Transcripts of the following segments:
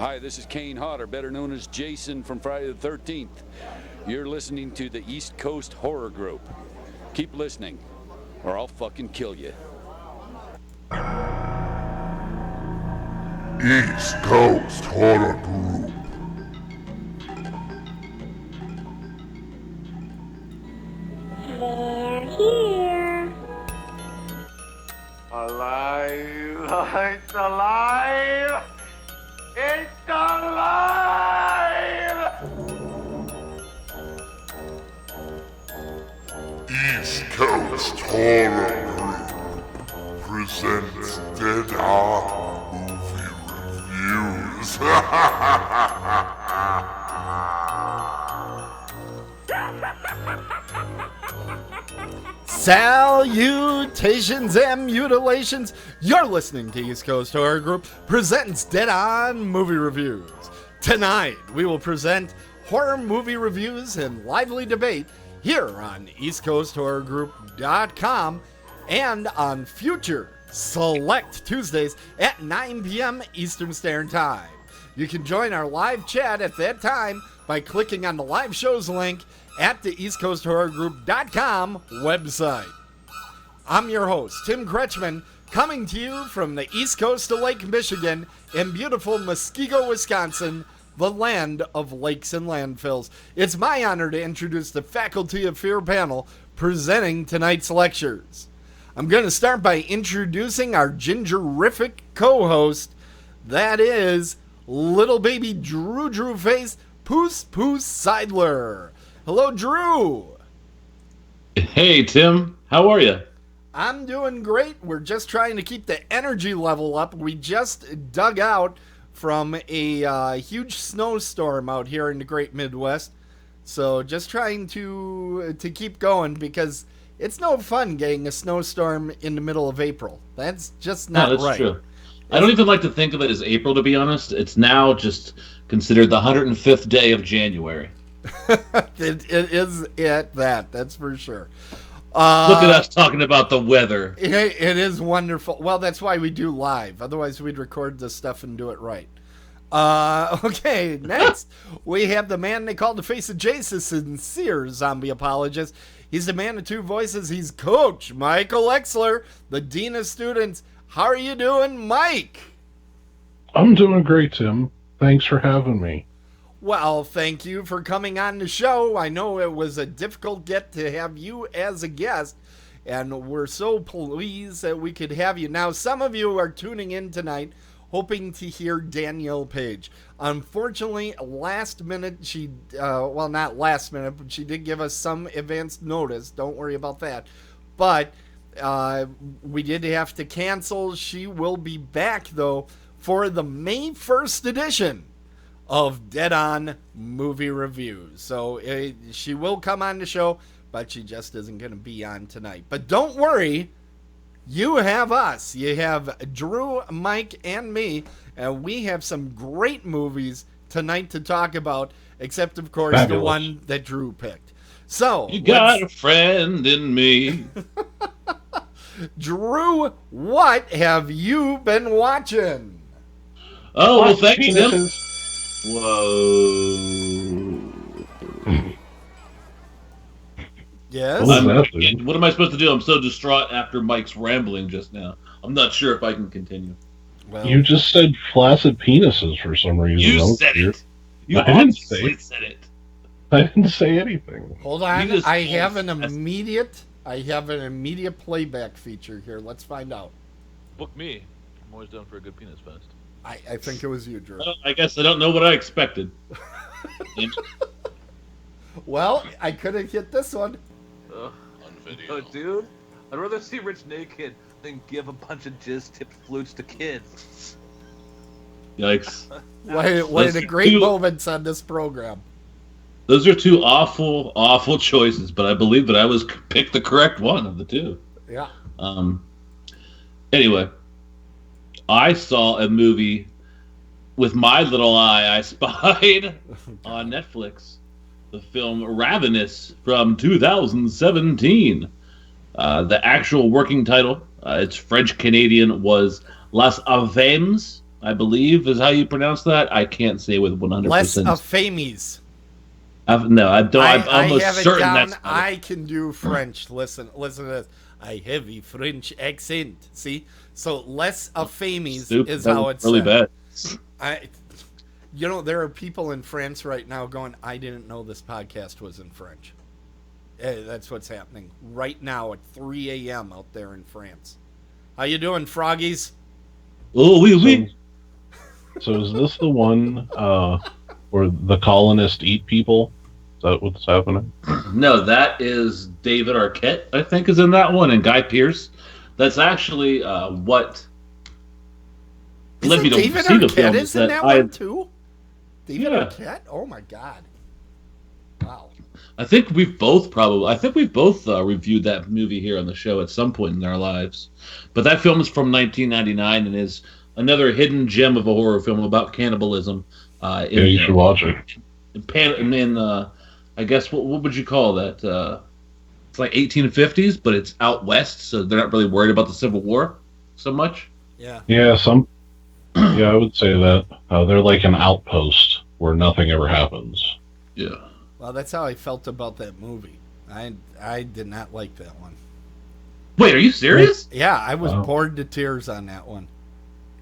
Hi, this is Kane Hodder, better known as Jason from Friday the 13th. You're listening to the East Coast Horror Group. Keep listening, or I'll fucking kill you. East Coast Horror Group. They're here. Alive! It's alive! It's alive! East Coast Horror Group presents Dead Art Movie Reviews. Salutations and mutilations. You're listening to East Coast Horror Group presents Dead On Movie Reviews. Tonight, we will present horror movie reviews and lively debate here on EastCoastHorrorGroup.com and on future select Tuesdays at 9 p.m. Eastern Standard Time. You can join our live chat at that time by clicking on the live shows link at the EastCoastHorrorGroup.com website. I'm your host, Tim Kretschmann, coming to you from the east coast of Lake Michigan in beautiful Muskego, Wisconsin, the land of lakes and landfills. It's my honor to introduce the Faculty of Fear panel presenting tonight's lectures. I'm going to start by introducing our gingerific co-host, that is little baby Drew Face Poos Seidler. Hello, Drew. Hey, Tim. How are you? I'm doing great. We're just trying to keep the energy level up. We just dug out from a huge snowstorm out here in the great Midwest. So just trying to keep going because it's no fun getting a snowstorm in the middle of April. That's just not right. That's true. I don't even like to think of it as April, to be honest. It's now just considered the 105th day of January. It is at that. That's for sure. Look at us talking about the weather. It is wonderful. Well, that's why we do live. Otherwise, we'd record this stuff and do it right. Okay, next, we have the man they call the face of Jason, sincere zombie apologist. He's the man of two voices. He's Coach Michael Exler, the Dean of Students. How are you doing, Mike? I'm doing great, Tim. Thanks for having me. Well, thank you for coming on the show. I know it was a difficult get to have you as a guest, and we're so pleased that we could have you. Now, some of you are tuning in tonight hoping to hear Danielle Page. Unfortunately, last minute, well, not last minute, but she did give us some advance notice. Don't worry about that. But we did have to cancel. She will be back, though, for the May 1st edition of Dead On Movie Reviews. So she will come on the show, but she just isn't going to be on tonight. But don't worry, you have us. You have Drew, Mike, and me, and we have some great movies tonight to talk about, except, of course, Fabulous. The one that Drew picked. So, You got a friend in me. Drew, what have you been watching? Oh, well, thanks, Tim. Penises. Whoa. Yes? What am I supposed to do? I'm so distraught after Mike's rambling just now. I'm not sure if I can continue. Well, You just said flaccid penises for some reason. That You was said weird. it. You I didn't obviously say said it. I didn't say anything. hold on. You just I have an told us. immediate playback feature here. Let's find out. Book me. I'm always down for a good penis fest. I think it was you, Drew. Well, I guess I don't know what I expected. Well, I could have hit this one. On Oh, dude, I'd rather see Rich naked than give a bunch of jizz-tipped flutes to kids. Yikes. One of Those the are great two- moments on this program. Those are two awful, awful choices, but I believe that I was picked the correct one of the two. Yeah. Anyway, I saw a movie with my little eye I spied on Netflix. The film Ravenous from 2017. The actual working title, it's French-Canadian, was Les Avems I believe is how you pronounce that. I can't say with 100%. Les Afamies. No, I don't. I'm almost have it certain down. that's. I can do French. Listen to this. I have a French accent. See, so Les Afamies is how it's really bad. There are people in France right now going, I didn't know this podcast was in French. That's what's happening right now at 3 a.m. out there in France. How you doing, froggies? Oh, oui. So is this the one where the colonists eat people? Is that what's happening? No, that is David Arquette, I think, is in that one, and Guy Pearce. That's actually what led me to David see the Arquette film. is in that one too? David Arquette? Oh my God! Wow. I think we've both reviewed that movie here on the show at some point in our lives. But that film is from 1999 and is another hidden gem of a horror film about cannibalism. You should watch it. I guess what would you call that? It's like 1850s, but it's out west, so they're not really worried about the Civil War so much. Yeah. Yeah, I would say that. They're like an outpost where nothing ever happens. Yeah. Well, that's how I felt about that movie. I did not like that one. Wait, are you serious? Yeah, I was bored to tears on that one.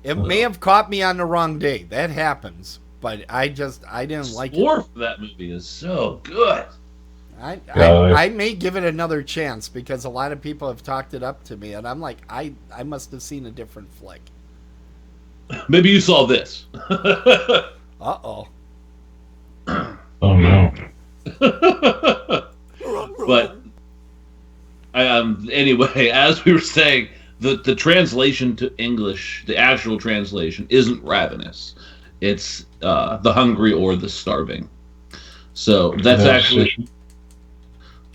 It may have caught me on the wrong day. That happens. But I didn't like it. The score for that movie is so good. I may give it another chance because a lot of people have talked it up to me, and I'm like, I must have seen a different flick. Maybe you saw this. Uh-oh. Oh, no. But anyway, as we were saying, the translation to English, the actual translation, isn't ravenous. It's the hungry or the starving. So that's actually,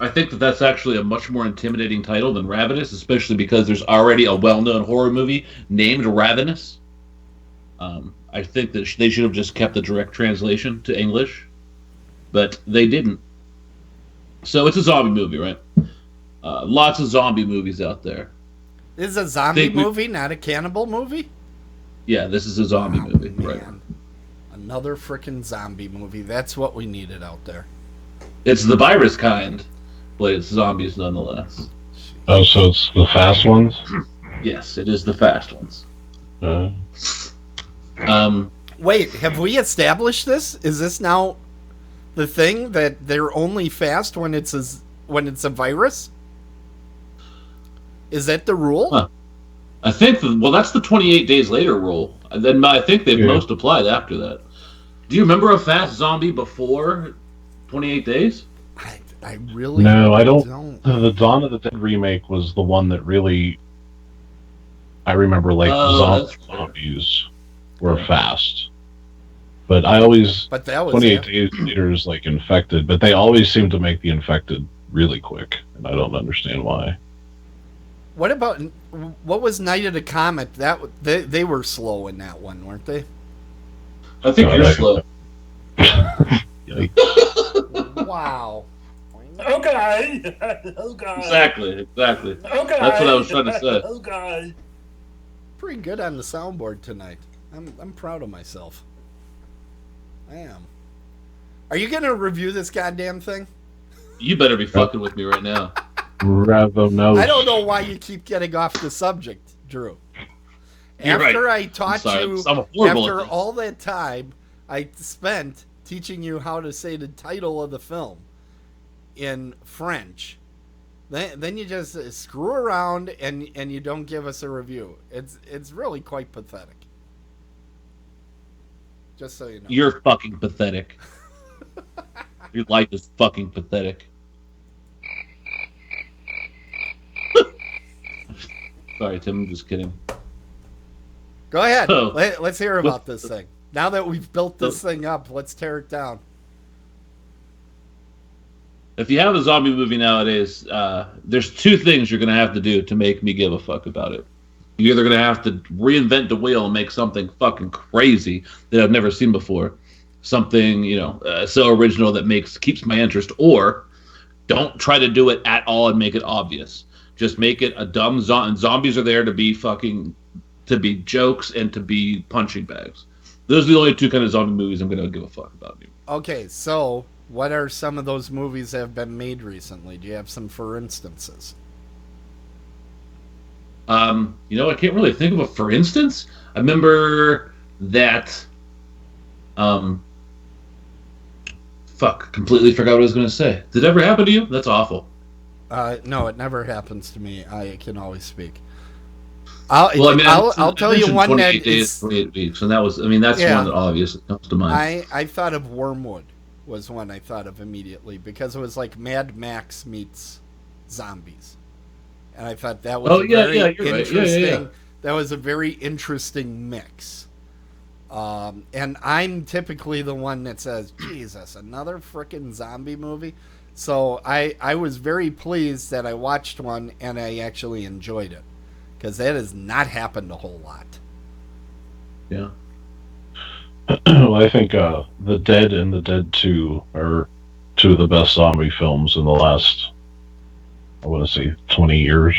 I think that's actually a much more intimidating title than Ravenous, especially because there's already a well-known horror movie named Ravenous. I think that they should have just kept the direct translation to English, but they didn't. So it's a zombie movie, right? Lots of zombie movies out there. This is a zombie movie, not a cannibal movie? Yeah, this is a zombie movie, man. right? Another freaking zombie movie. That's what we needed out there. It's the virus kind, but it's zombies nonetheless. Oh, so it's the fast ones? Yes, it is the fast ones. Wait, have we established this? Is this now the thing that they're only fast when it's a virus? Is that the rule? Huh. I think that's the 28 days later rule. And then I think they've most applied after that. Do you remember a fast zombie before 28 days? I really no, I don't. The Dawn of the Dead remake was the one that really I remember. Like zombies were fast, but I always. But that was 28 days later is like infected, but they always seem to make the infected really quick, and I don't understand why. What was Night of the Comet? They were slow in that one, weren't they? I think you're slow. Wow. Okay. Exactly. Okay. That's what I was trying to say. Okay. Pretty good on the soundboard tonight. I'm proud of myself. I am. Are you gonna review this goddamn thing? You better be fucking with me right now. Ravenous. I don't know why you keep getting off the subject, Drew. After I taught you, after all that time I spent teaching you how to say the title of the film in French, then you just screw around and you don't give us a review. It's really quite pathetic. Just so you know. You're fucking pathetic. Your life is fucking pathetic. Sorry, Tim, I'm just kidding. Go ahead. Let's hear about this thing. Now that we've built this thing up, let's tear it down. If you have a zombie movie nowadays, there's two things you're going to have to do to make me give a fuck about it. You're either going to have to reinvent the wheel and make something fucking crazy that I've never seen before. Something, so original that keeps my interest, or don't try to do it at all and make it obvious. Just make it a dumb zombie. Zombies are there to be fucking to be jokes and to be punching bags. Those are the only two kind of zombie movies I'm going to give a fuck about. Okay, so what are some of those movies that have been made recently? Do you have some for instances? I can't really think of a for instance. I remember that. Completely forgot what I was going to say. Did it ever happen to you? That's awful. No, it never happens to me. I can always speak. I'll tell you one that 28 days, 28 weeks, and that's one that obviously comes to mind. I thought of Wormwood was one I thought of immediately because it was like Mad Max meets zombies, and I thought that was very interesting. Yeah. That was a very interesting mix. And I'm typically the one that says, "Jesus, another frickin' zombie movie." So I was very pleased that I watched one and I actually enjoyed it. Because that has not happened a whole lot. Yeah. Well, I think The Dead and The Dead 2 are two of the best zombie films in the last, 20 years.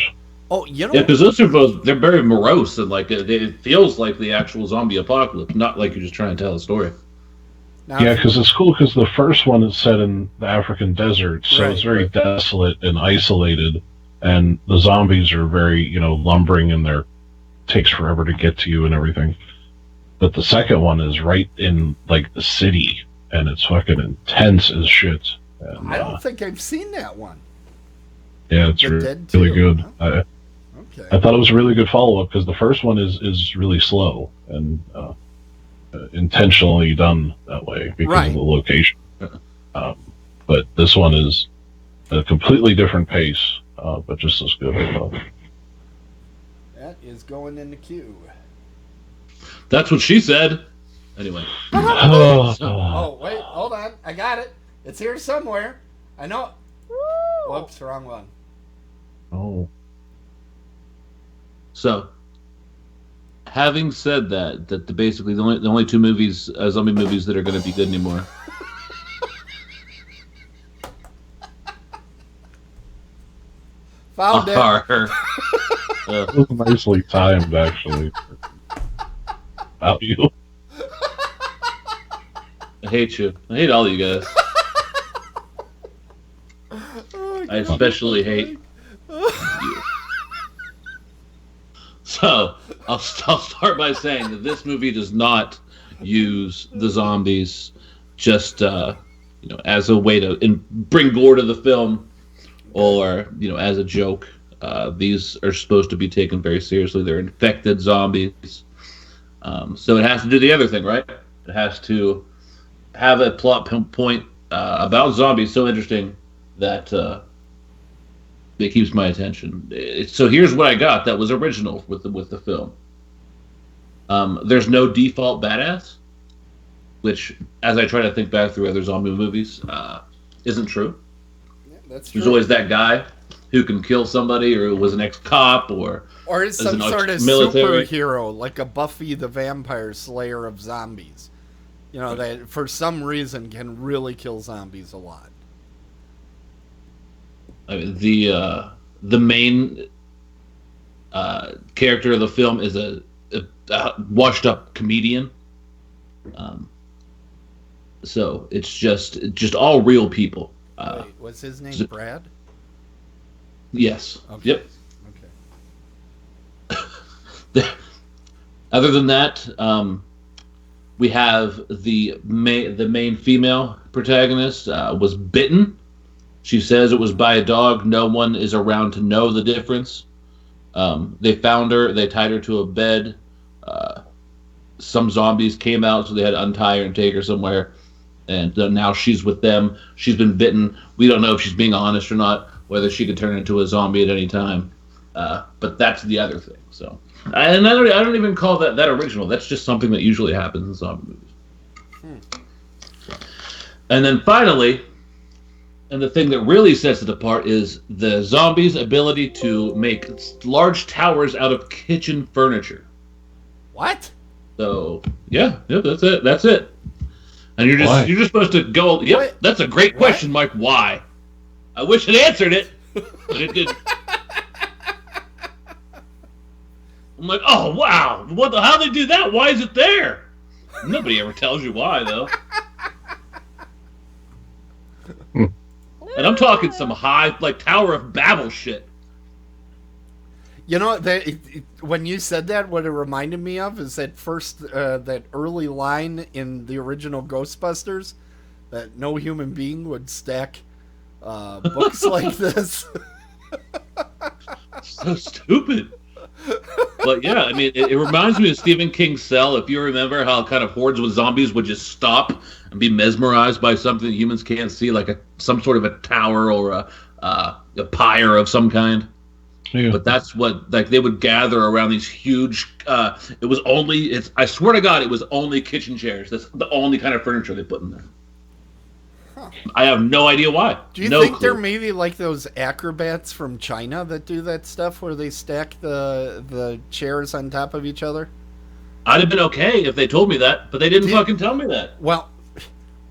Oh, Yeah, because those are both, they're very morose, and it feels like the actual zombie apocalypse, not like you're just trying to tell a story. Now, yeah, because it's cool because the first one is set in the African desert, so it's very desolate and isolated. And the zombies are very, lumbering, and takes forever to get to you and everything. But the second one is right in the city, and it's fucking intense as shit. And, I don't think I've seen that one. Yeah, it's really good. Okay. I thought it was a really good follow-up because the first one is really slow and intentionally done that way because of the location. But this one is a completely different pace. But just as good. That is going in the queue. That's what she said. Anyway. Oh, wait, hold on. I got it. It's here somewhere. I know. Whoops, wrong one. Oh. So, having said that basically the only two movies, zombie movies that are going to be good anymore. Found it. It was nicely timed, actually. About you. I hate you. I hate all you guys. I especially hate you. So, I'll start by saying that this movie does not use the zombies just, as a way to bring gore to the film. Or, as a joke. These are supposed to be taken very seriously. They're infected zombies. So it has to do the other thing, right? It has to have a plot point about zombies so interesting that it keeps my attention. So here's what I got that was original with the film. There's no default badass, which, as I try to think back through other zombie movies, isn't true. That's true. There's always that guy who can kill somebody, or was an ex-cop, or is some sort of military superhero, like a Buffy the Vampire Slayer of zombies. That for some reason can really kill zombies a lot. I mean, the main character of the film is a washed-up comedian. So it's just all real people. Wait, was his name Brad? Yes. Okay. Yep. Okay. Other than that, we have the main female protagonist was bitten. She says it was by a dog. No one is around to know the difference. They found her. They tied her to a bed. Some zombies came out, so they had to untie her and take her somewhere. And now she's with them. She's been bitten. We don't know if she's being honest or not, whether she could turn into a zombie at any time. But that's the other thing. So, and I don't even call that original. That's just something that usually happens in zombie movies. And then finally, and the thing that really sets it apart is the zombies' ability to make large towers out of kitchen furniture. What? So yeah, that's it. And you're just supposed to go. Yep, what? That's a great question, Mike. Why? I wish it answered it, but it didn't. I'm like, oh wow, how they do that? Why is it there? Nobody ever tells you why though. And I'm talking some high, like Tower of Babel shit. You know, when you said that, what it reminded me of is that early line in the original Ghostbusters, that no human being would stack books like this. So stupid. But yeah, I mean, it reminds me of Stephen King's Cell. If you remember how kind of hordes with zombies would just stop and be mesmerized by something that humans can't see, like some sort of a tower or a pyre of some kind. Yeah. But that's what, like, they would gather around these huge. I swear to God, it was only kitchen chairs. That's the only kind of furniture they put in there. Huh. I have no idea why. Do you think they're maybe like those acrobats from China that do that stuff where they stack the chairs on top of each other? I'd have been okay if they told me that, but they didn't fucking tell me that. Well,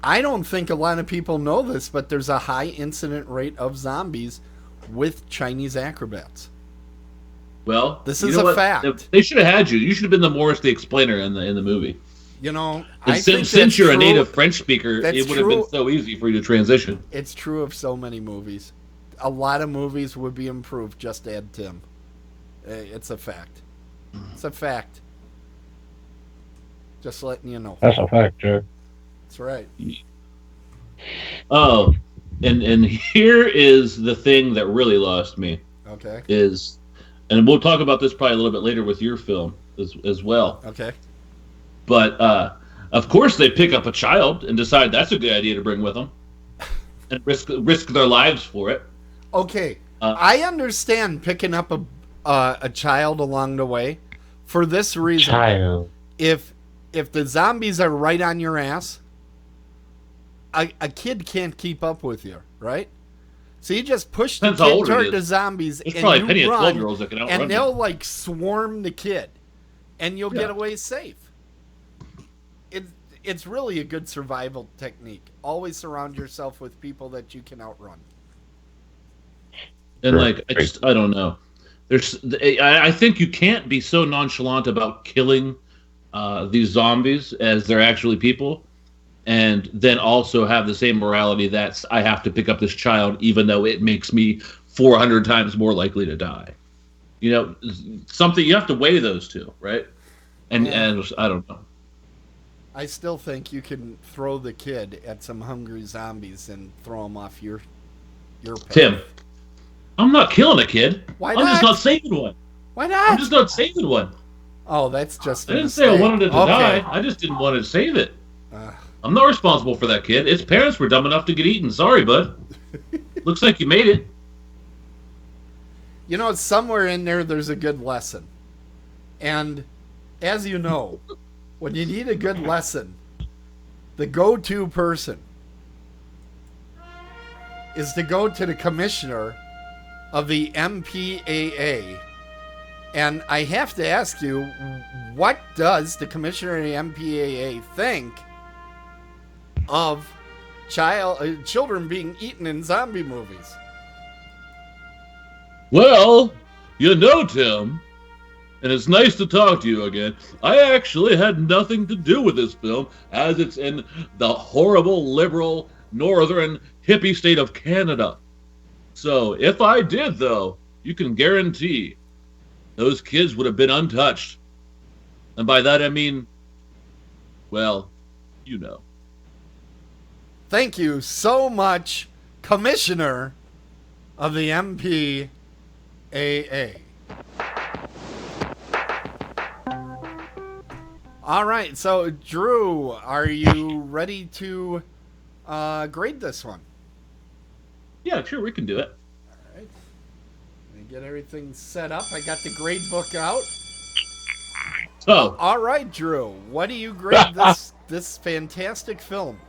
I don't think a lot of people know this, but there's a high incident rate of zombies with Chinese acrobats. Well, this is a fact. They should have had you. You should have been the Morris the Explainer in the movie. You know, since you're a native French speaker, it would have been so easy for you to transition. It's true of so many movies. A lot of movies would be improved. Just add Tim. It's a fact. It's a fact. Just letting you know. That's a fact, Jack. That's right. Oh, and here is the thing that really lost me. Okay. And we'll talk about this probably a little bit later with your film as well. Okay. But, of course, they pick up a child and decide that's a good idea to bring with them. And risk their lives for it. Okay. I understand picking up a child along the way for this reason. Child. If the zombies are right on your ass, a kid can't keep up with you, right? So you just push the kid toward the zombies, There's and you run, that can outrun and they'll like swarm the kid, and you'll get away safe. It's really a good survival technique. Always surround yourself with people that you can outrun. And I don't know. I think you can't be so nonchalant about killing these zombies as they're actually people, and then also have the same morality that I have to pick up this child even though it makes me 400 times more likely to die. You know, something you have to weigh those two, right? And I don't know. I still think you can throw the kid at some hungry zombies and throw them off your path. Tim, I'm not killing a kid. Why not? I'm just not saving one. Why not? I'm just not saving one. Oh, that's just I didn't say I wanted it to die. I just didn't want to save it. I'm not responsible for that kid. Its parents were dumb enough to get eaten. Sorry, bud. Looks like you made it. You know, somewhere in there's a good lesson. And as you know, when you need a good lesson, the go-to person is to go to the commissioner of the MPAA. And I have to ask you, what does the commissioner of the MPAA think of children being eaten in zombie movies? Well, you know, Tim, and it's nice to talk to you again. I actually had nothing to do with this film, as it's in the horrible, liberal, northern, hippie state of Canada. So, if I did, though, you can guarantee those kids would have been untouched. And by that I mean, well, you know. Thank you so much, Commissioner of the MPAA. All right, so Drew, are you ready to grade this one? Yeah, sure, we can do it. All right. Let me get everything set up. I got the grade book out. Oh. All right, Drew, what do you grade this fantastic film?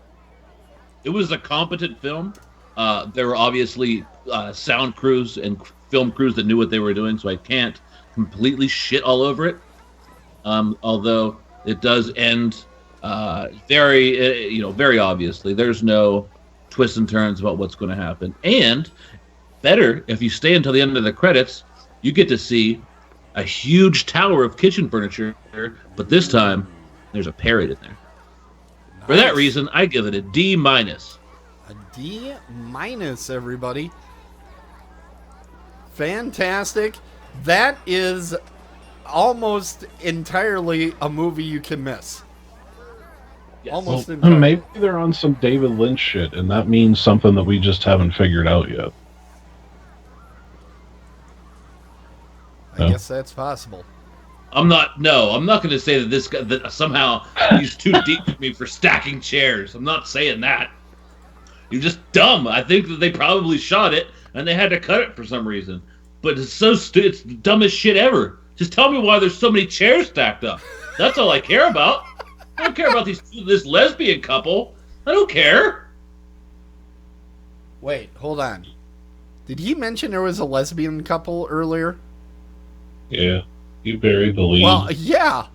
It was a competent film. There were obviously sound crews and film crews that knew what they were doing, so I can't completely shit all over it. Although it does end very obviously. There's no twists and turns about what's going to happen. And better, if you stay until the end of the credits, you get to see a huge tower of kitchen furniture, but this time there's a parrot in there. Nice. For that reason, I give it a D-. A D-, everybody. Fantastic. That is almost entirely a movie you can miss. Yes. Almost well, maybe they're on some David Lynch shit, and that means something that we just haven't figured out yet. I guess that's possible. I'm not going to say that this guy, that somehow he's too deep for me for stacking chairs. I'm not saying that. You're just dumb. I think that they probably shot it and they had to cut it for some reason. But it's it's the dumbest shit ever. Just tell me why there's so many chairs stacked up. That's all I care about. I don't care about this lesbian couple. I don't care. Wait, hold on. Did he mention there was a lesbian couple earlier? Yeah, you buried the lead. Well, yeah.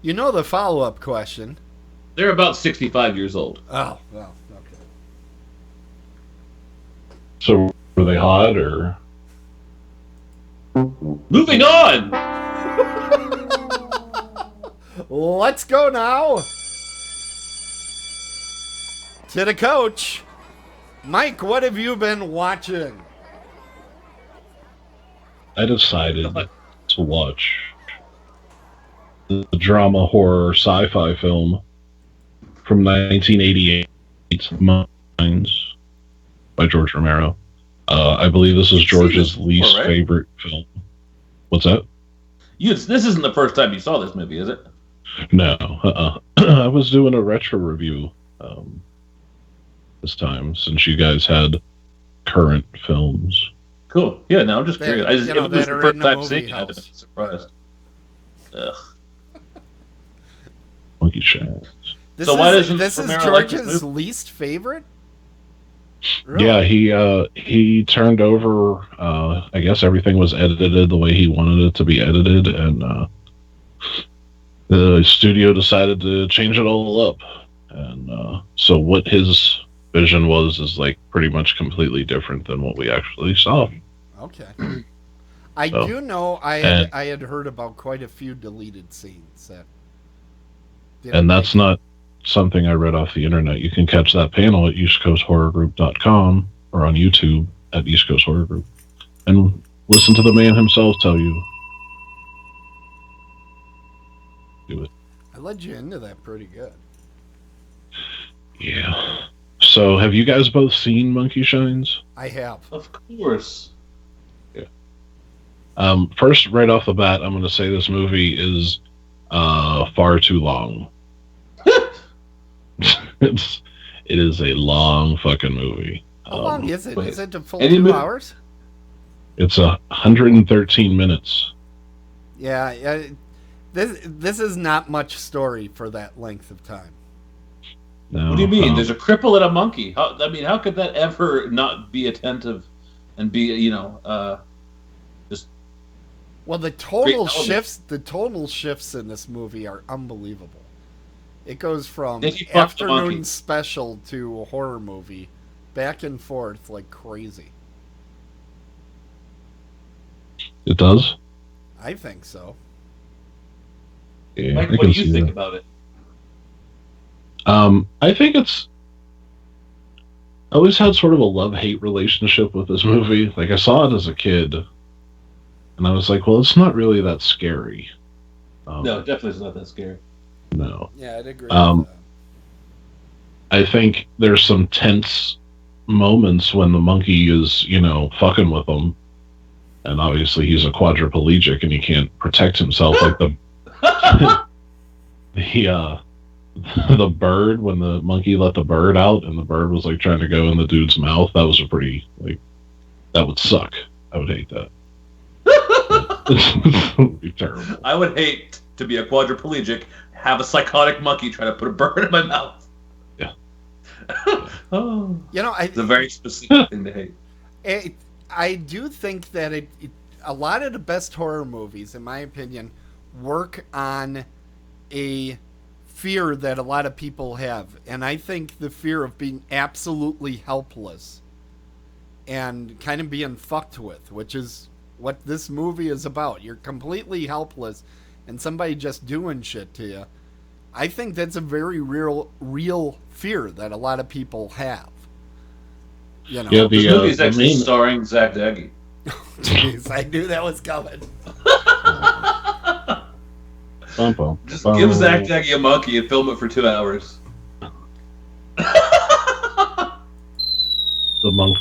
You know the follow-up question. They're about 65 years old. Oh, well, okay. So were they hot or? Moving on. Let's go now to the coach. Mike, what have you been watching? I decided to watch the drama horror sci-fi film from 1988, Minds, by George Romero. I believe this is George's least favorite film. What's that? This isn't the first time you saw this movie, is it? No. I was doing a retro review this time, since you guys had current films. Cool. Yeah, no, I'm just curious. If it was the first time seeing it, I'd have been surprised. Ugh. Monkey Shines. This is George's least favorite? Really? Yeah, he turned over, I guess everything was edited the way he wanted it to be edited, and the studio decided to change it all up. And so what his vision was is like pretty much completely different than what we actually saw. Okay. I do know I had heard about quite a few deleted scenes. And that's not something I read off the internet. You can catch that panel at eastcoasthorrorgroup.com or on YouTube at East Coast Horror Group and listen to the man himself tell you. Do it. I led you into that pretty good. Yeah. So have you guys both seen Monkey Shines? I have. Of course. Yeah. First, right off the bat, I'm going to say this movie is far too long. It is a long fucking movie. How long is it? Is it a full 2 hours? It's 113 minutes. Yeah. This is not much story for that length of time. No, what do you mean? There's a cripple and a monkey. How could that ever not be attentive and be, just... Well, the total shifts in this movie are unbelievable. It goes from afternoon special to a horror movie, back and forth like crazy. It does? I think so. Yeah, Mike, what do you think about it? I think I always had sort of a love-hate relationship with this movie. Like, I saw it as a kid, and I was like, well, it's not really that scary. No, definitely it's not that scary. No. Yeah, I'd agree with that. I think there's some tense moments when the monkey is, fucking with him. And obviously he's a quadriplegic and he can't protect himself like the the bird, when the monkey let the bird out and the bird was like trying to go in the dude's mouth. That was a pretty, that would suck. I would hate that. It would be terrible. I would hate to be a quadriplegic, have a psychotic monkey try to put a bird in my mouth. Yeah. Oh. It's a very specific thing to hate. I do think that a lot of the best horror movies, in my opinion, work on a fear that a lot of people have. And I think the fear of being absolutely helpless and kind of being fucked with, which is what this movie is about. You're completely helpless and somebody just doing shit to you. I think that's a very real fear that a lot of people have. You know, this movie is actually starring Zach Daggy. Jeez, I knew that was coming. Just give Zach Daggy a monkey and film it for 2 hours. The monk.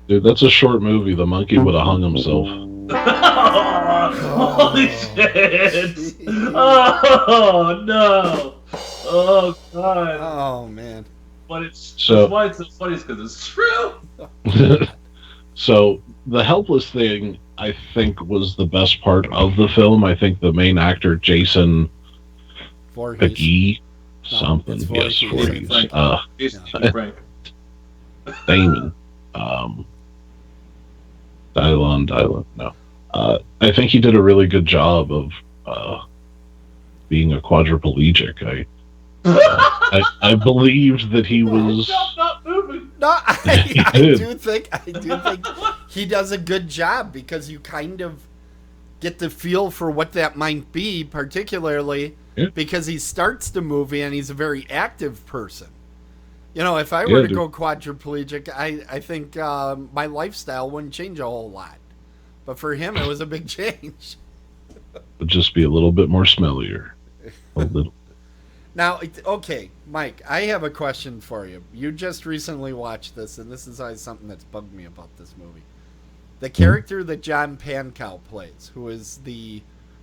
Dude, that's a short movie. The monkey would have hung himself. Holy shit! Oh no! Oh god! Oh man! But that's why it's so funny, is because it's true. So the helpless thing, I think, was the best part of the film. I think the main actor, Jason Peggy, something, yes, Voorhees. Frank. Damon. Dylan. No. I think he did a really good job of being a quadriplegic. I believed that he was. No, I do think he does a good job, because you kind of get the feel for what that might be, particularly because he starts the movie and he's a very active person. You know, if I were to go quadriplegic, I think my lifestyle wouldn't change a whole lot. But for him, it was a big change. Would just be a little bit more smellier. A little. Now, okay, Mike, I have a question for you. You just recently watched this, and this is always something that's bugged me about this movie. The character that John Pankow plays, who is the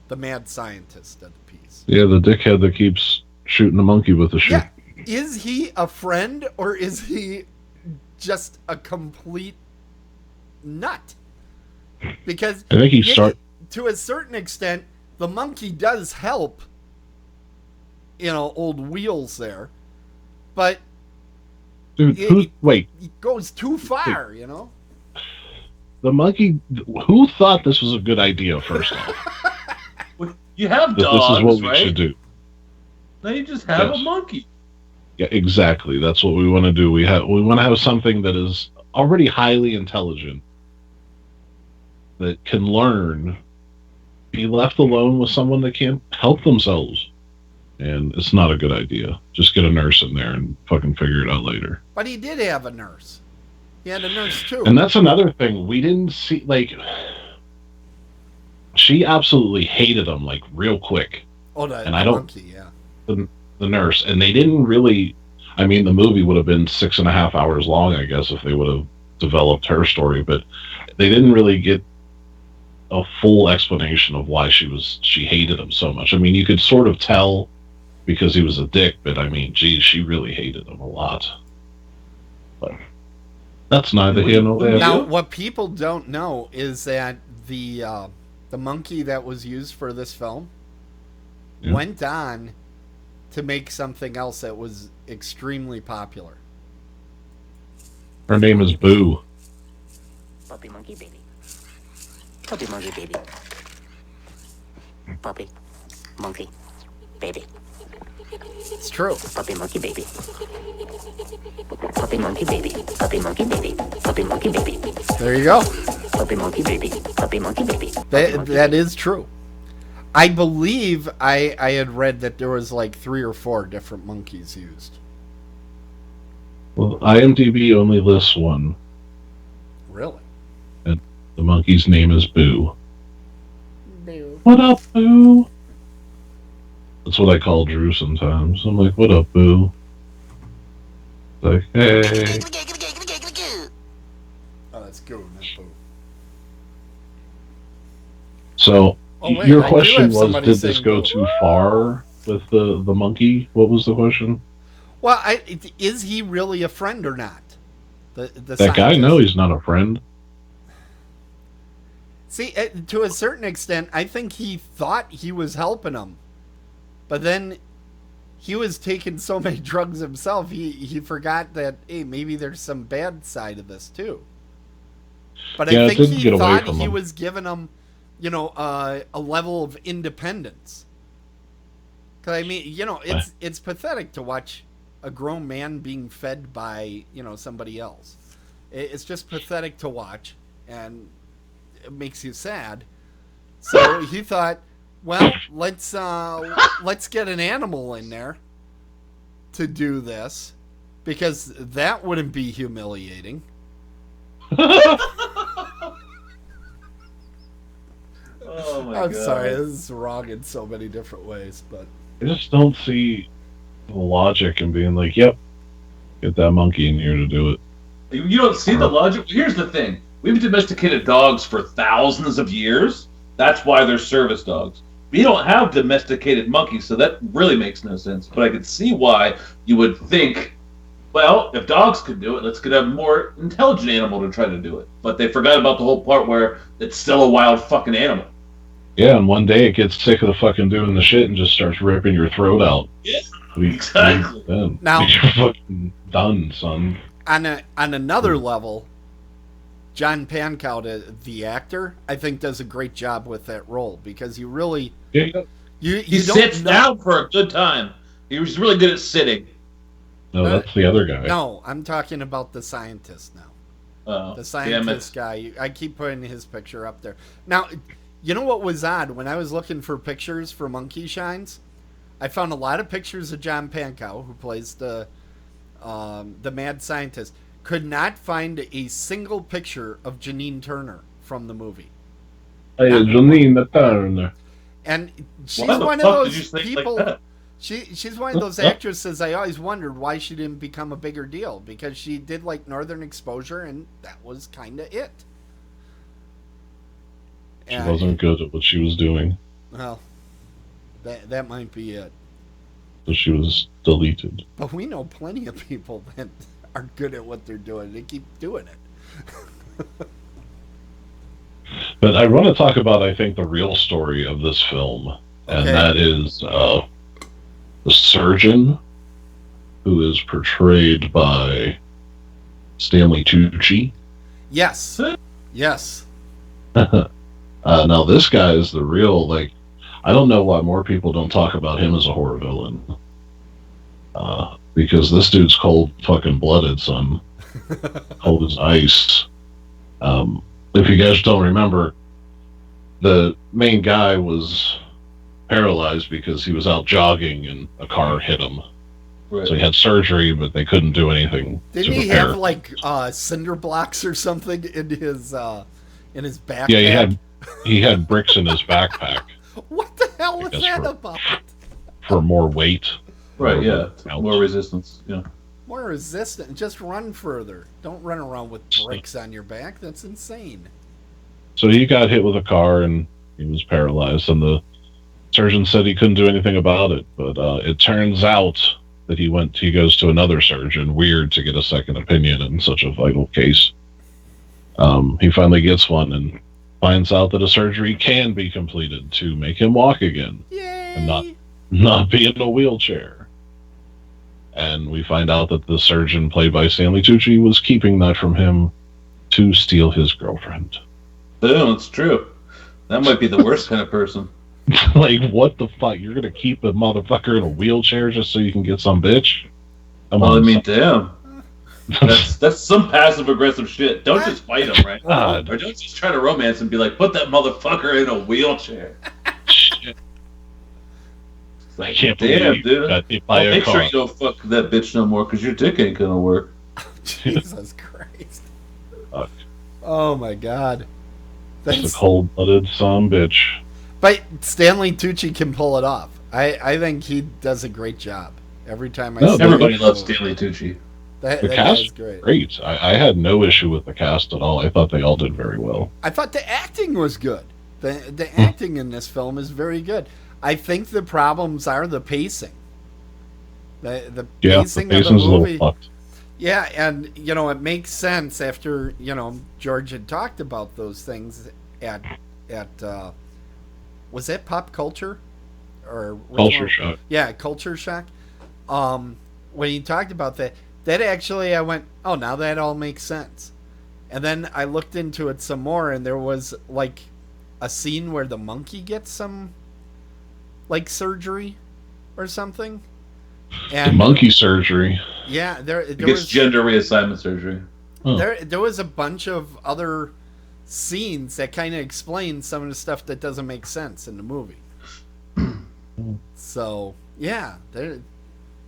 mad scientist of the piece. Yeah, the dickhead that keeps shooting the monkey with the shoe. Yeah. Is he a friend, or is he just a complete nut? Because I think to a certain extent, the monkey does help, old Wheels there, but dude, it goes too far, The monkey, who thought this was a good idea, first off? You have dogs, this is what we right? should do. Now you just have a monkey. Yeah, exactly. That's what we want to do. We want to have something that is already highly intelligent, that can learn, be left alone with someone that can't help themselves. And it's not a good idea. Just get a nurse in there and fucking figure it out later. But he did have a nurse. He had a nurse too. And that's another thing. We didn't see, she absolutely hated him, real quick. Oh, the monkey, yeah. The nurse. And they didn't really, the movie would have been 6.5 hours long, I guess, if they would have developed her story. But they didn't really get a full explanation of why she hated him so much. You could sort of tell because he was a dick, but geez, she really hated him a lot. But that's neither here nor there. Now, what people don't know is that the monkey that was used for this film went on to make something else that was extremely popular. Her name is Boo. Puppy monkey baby. Puppy monkey baby. Puppy monkey baby. It's true. Puppy monkey baby. Puppy monkey baby. Puppy monkey baby. Puppy monkey baby. There you go. Puppy monkey baby. Puppy monkey baby. That is true. I believe I had read that there was 3 or 4 different monkeys used. Well, IMDb only lists one. Really? And the monkey's name is Boo. Boo. What up, Boo? That's what I call Drew sometimes. I'm like, what up, Boo? Like, hey. Oh, that's good. That's Boo. So, wait, your question was, did this go too far with the monkey? What was the question? Well, is he really a friend or not? That guy? No, he's not a friend. See, to a certain extent, I think he thought he was helping him. But then he was taking so many drugs himself, he forgot that, hey, maybe there's some bad side of this too. But I think he thought he was giving him, a level of independence. Because, it's pathetic to watch a grown man being fed by, somebody else. It's just pathetic to watch, and it makes you sad. So he thought, well, let's get an animal in there to do this, because that wouldn't be humiliating. Oh my I'm God. sorry, this is wrong in so many different ways, but I just don't see the logic in being like, yep, get that monkey in here to do it. You don't see the logic? Here's the thing. We've domesticated dogs for thousands of years. That's why they're service dogs. We don't have domesticated monkeys, so that really makes no sense. But I could see why you would think, well, if dogs could do it, let's get a more intelligent animal to try to do it. But they forgot about the whole part where it's still a wild fucking animal. Yeah, and one day it gets sick of the fucking doing the shit and just starts ripping your throat out. Yeah, exactly. Then Now- you're fucking done, son. on another level, John Pankow, the actor, I think does a great job with that role, because you really Yeah. you He don't sits know. down for a good time. He was really good at sitting. No, that's the other guy. No, I'm talking about the scientist now. The scientist guy. I keep putting his picture up there. Now, you know what was odd? When I was looking for pictures for Monkey Shines, I found a lot of pictures of John Pankow, who plays the mad scientist. Could not find a single picture of Janine Turner from the movie. Hey, Janine Turner. And she's Why the one of fuck did you those think people. like that? She's one of those actresses. I always wondered why she didn't become a bigger deal, because she did like Northern Exposure, and that was kind of it. She wasn't good at what she was doing, Well, that might be it. so she was deleted. But we know plenty of people that are good at what they're doing. They keep doing it. But I want to talk about, I think, the real story of this film, and Okay. that is the surgeon, who is portrayed by Stanley Tucci. Yes. Yes. Now this guy is the real, like, I don't know why more people don't talk about him as a horror villain. Because this dude's cold fucking blooded, son. Cold as ice. If you guys don't remember, the main guy was paralyzed because he was out jogging and a car hit him. Right. So he had surgery, but they couldn't do anything. Didn't to he repair. have like cinder blocks or something in his backpack? Yeah, he had bricks in his backpack What the hell was guess that for- about? for more weight. Right, yeah. Out. More resistance. Yeah. More resistant. Just run further. Don't run around with bricks on your back. That's insane. So he got hit with a car and he was paralyzed, and the surgeon said he couldn't do anything about it. But it turns out that he goes to another surgeon, weird to get a second opinion in such a vital case. He finally gets one and finds out that a surgery can be completed to make him walk again Yay! and not be in a wheelchair. And we find out that the surgeon, played by Stanley Tucci, was keeping that from him to steal his girlfriend. Boom, it's true. That might be the worst kind of person. Like, what the fuck? You're gonna keep a motherfucker in a wheelchair just so you can get some bitch? Come Well, I on, mean, damn. That's some passive aggressive shit. Don't just fight him, right? God. Or don't just try to romance and be like, put that motherfucker in a wheelchair. shit. It's I like, can't damn, believe you dude. got hit by Well, a make car. sure you don't fuck that bitch no more, because your dick ain't gonna work. Jesus Christ. Fuck. Oh my God. It's That's, a cold-blooded son of a bitch. but Stanley Tucci can pull it off. I think he does a great job every time I No, see Everybody him. loves Stanley Tucci. That The guy cast is great. Great. I had no issue with the cast at all. I thought they all did very well. I thought the acting was good. The acting in this film is very good. I think the problems are the pacing. The Yeah, pacing the of the pacing's a little movie. fucked. Yeah, and it makes sense after George had talked about those things at was that Pop Culture or which Culture one? Shock. Yeah, Culture Shock. When he talked about that actually I went, oh, now that all makes sense. And then I looked into it some more, and there was like a scene where the monkey gets some like surgery or something. The And monkey surgery. yeah, there He gets was gender reassignment surgery. There was a bunch of other scenes that kind of explain some of the stuff that doesn't make sense in the movie. So yeah, there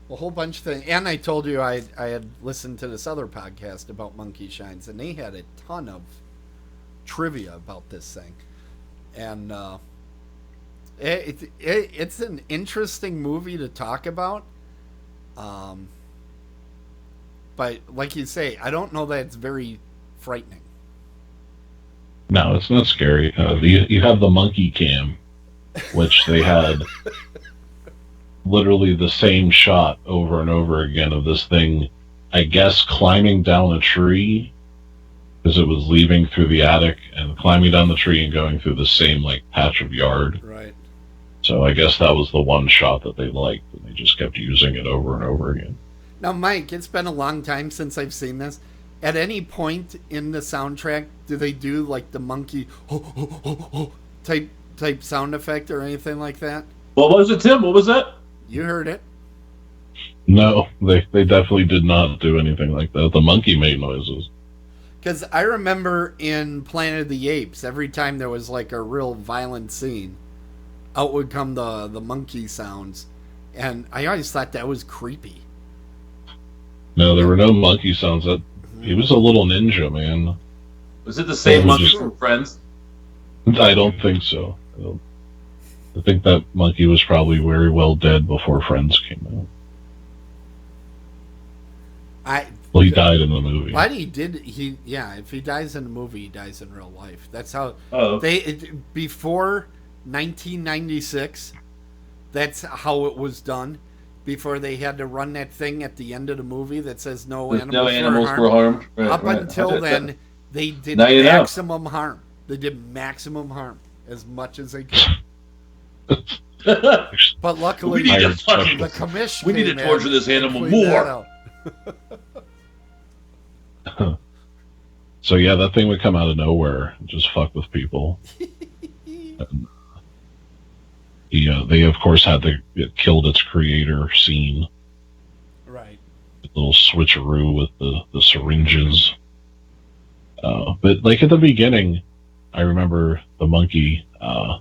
a whole bunch of things. And I told you I had listened to this other podcast about monkey shines, and they had a ton of trivia about this thing. And it's an interesting movie to talk about. But like you say, I don't know that it's very frightening. No, it's not scary. You have the monkey cam, which they had literally the same shot over and over again of this thing, I guess, climbing down a tree because it was leaving through the attic and climbing down the tree and going through the same like patch of yard. Right. So I guess that was the one shot that they liked, and they just kept using it over and over again. Now, Mike, it's been a long time since I've seen this. At any point in the soundtrack, do they do like the monkey type sound effect or anything like that? What was it, Tim? What was that? You heard it. No, they definitely did not do anything like that. The monkey made noises. Because I remember in Planet of the Apes, every time there was like a real violent scene, out would come the monkey sounds. And I always thought that was creepy. No, there were no monkey sounds. He was a little ninja, man. Was it the same monkey from Friends? I don't think so. I think that monkey was probably very well dead before Friends came out. Well, he died in the movie. But if he dies in the movie, he dies in real life. That's how before 1996, that's how it was done. Before they had to run that thing at the end of the movie that says no animals were harmed. Right, Up until then, they did maximum harm. They did maximum harm as much as they could. But luckily, the commission. We need to torture this animal more. So yeah, that thing would come out of nowhere and just fuck with people. And, they of course had it killed its creator scene. Right. A little switcheroo with the syringes. But like at the beginning, I remember the monkey. I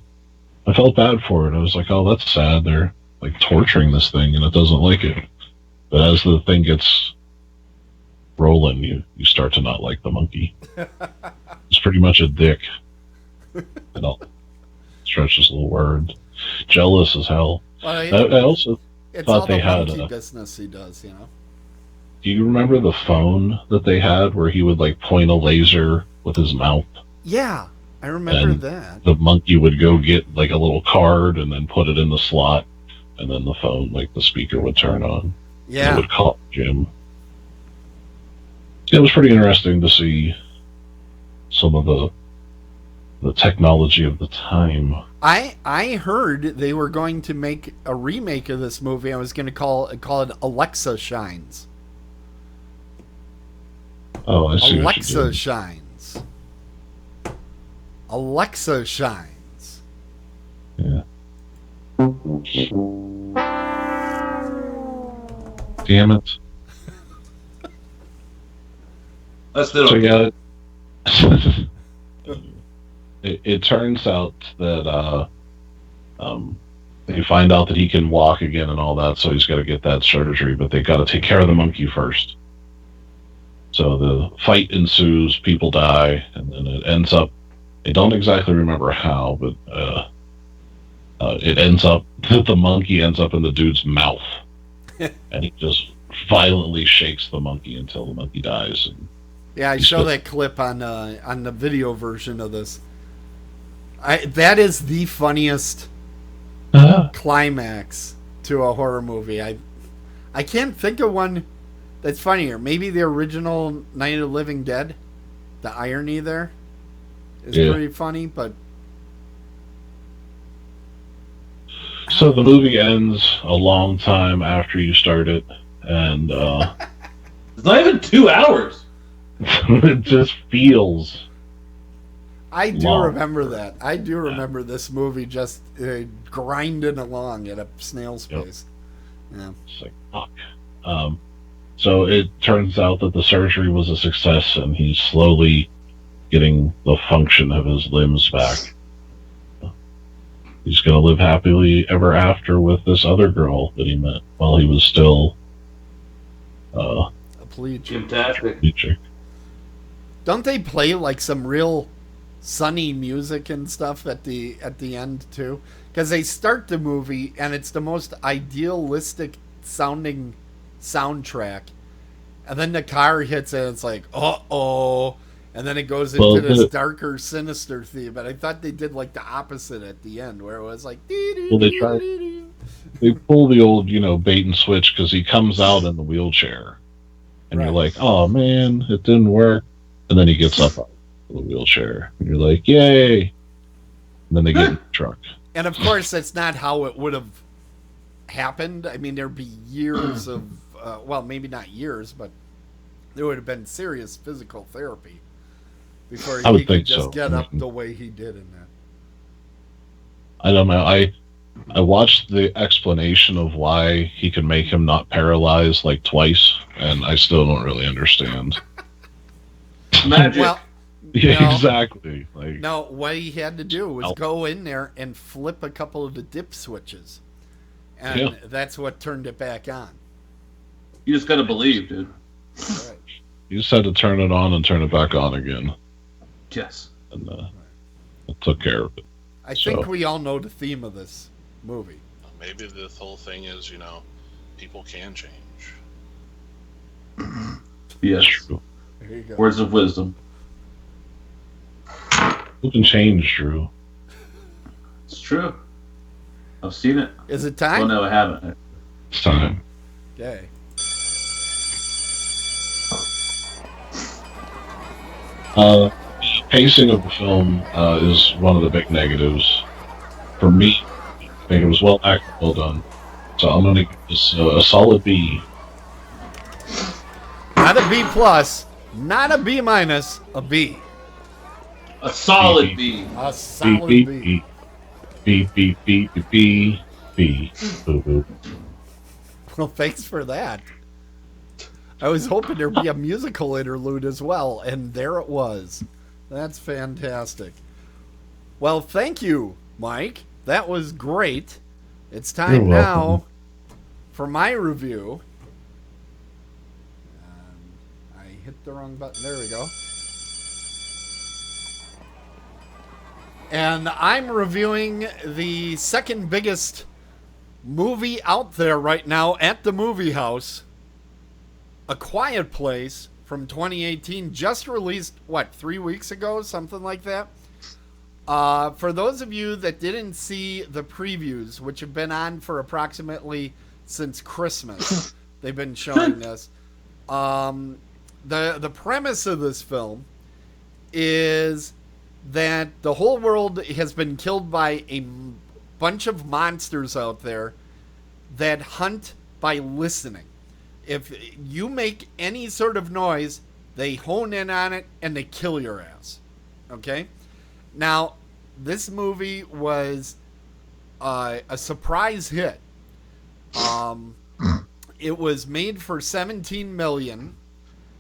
felt bad for it. I was like, oh, that's sad. They're like torturing this thing and it doesn't like it. But as the thing gets rolling, you start to not like the monkey. It's pretty much a dick. And I'll stretch this little word. Jealous as hell. Well, I also thought they had monkey business he does, Do you remember the phone that they had where he would like point a laser with his mouth? Yeah, I remember that. The monkey would go get like a little card and then put it in the slot, and then the phone, like the speaker, would turn on. Yeah. It would call Jim. It was pretty interesting to see some of the technology of the time. I heard they were going to make a remake of this movie. I was going to call it Alexa Shines. Oh, I see. Alexa Shines. Alexa Shines. Yeah. Damn it. So yeah, it turns out that they find out that he can walk again and all that, so he's got to get that surgery, but they got to take care of the monkey first. So the fight ensues, people die, and then it ends up, I don't exactly remember how, but it ends up that the monkey ends up in the dude's mouth. And he just violently shakes the monkey until the monkey dies. And yeah, I show that clip on the video version of this. That is the funniest climax to a horror movie. I can't think of one that's funnier. Maybe the original Night of the Living Dead. The irony there is pretty funny, but... So the movie ends a long time after you start it, and it's not even 2 hours. It just feels. I do remember that. I do remember this movie just grinding along at a snail's pace. Yeah. It's like fuck. So it turns out that the surgery was a success, and he's slowly getting the function of his limbs back. He's going to live happily ever after with this other girl that he met while he was still A plegic. plegic. Don't they play like some real sunny music and stuff at the end too? Because they start the movie and it's the most idealistic sounding soundtrack, and then the car hits and it's like, uh-oh, and then it goes into this darker, sinister theme. But I thought they did like the opposite at the end, where it was like, well, they pull the old, bait and switch, because he comes out in the wheelchair, and you're like, oh man, it didn't work, and then he gets up out of the wheelchair, and you're like, yay, and then they get in the truck. And of course, that's not how it would have happened. I mean, there'd be years of, well, maybe not years, but there would have been serious physical therapy before he could just get up the way he did in that. I don't know. I watched the explanation of why he can make him not paralyzed like twice, and I still don't really understand. Magic. Well, yeah, exactly. Like, no, what he had to do was go in there and flip a couple of the dip switches, and that's what turned it back on. You just gotta believe, dude. Right. You just had to turn it on and turn it back on again. Yes. And it took care of it. I think we all know the theme of this movie. Maybe this whole thing is, people can change. Yes. True. There you go. Words of wisdom. Who can change, Drew? It's true. I've seen it. Is it time? Well, no, I haven't. It's time. Okay. The pacing of the film is one of the big negatives. For me, I think it was well acted, well done. So I'm going to give this a solid B. Not a B plus, not a B minus, a B. A solid B. A solid B. B, B, B, B, B, B. Boo, boo. Well, thanks for that. I was hoping there'd be a musical interlude as well, and there it was. That's fantastic. Well, thank you, Mike. That was great. It's time now for my review. I hit the wrong button. There we go. And I'm reviewing the second biggest movie out there right now at the movie house, A Quiet Place from 2018, just released, 3 weeks ago, something like that. For those of you that didn't see the previews, which have been on for approximately since Christmas, they've been showing this. The premise of this film is that the whole world has been killed by a bunch of monsters out there that hunt by listening. If you make any sort of noise, they hone in on it and they kill your ass. Okay? Now, this movie was a surprise hit. It was made for $17 million.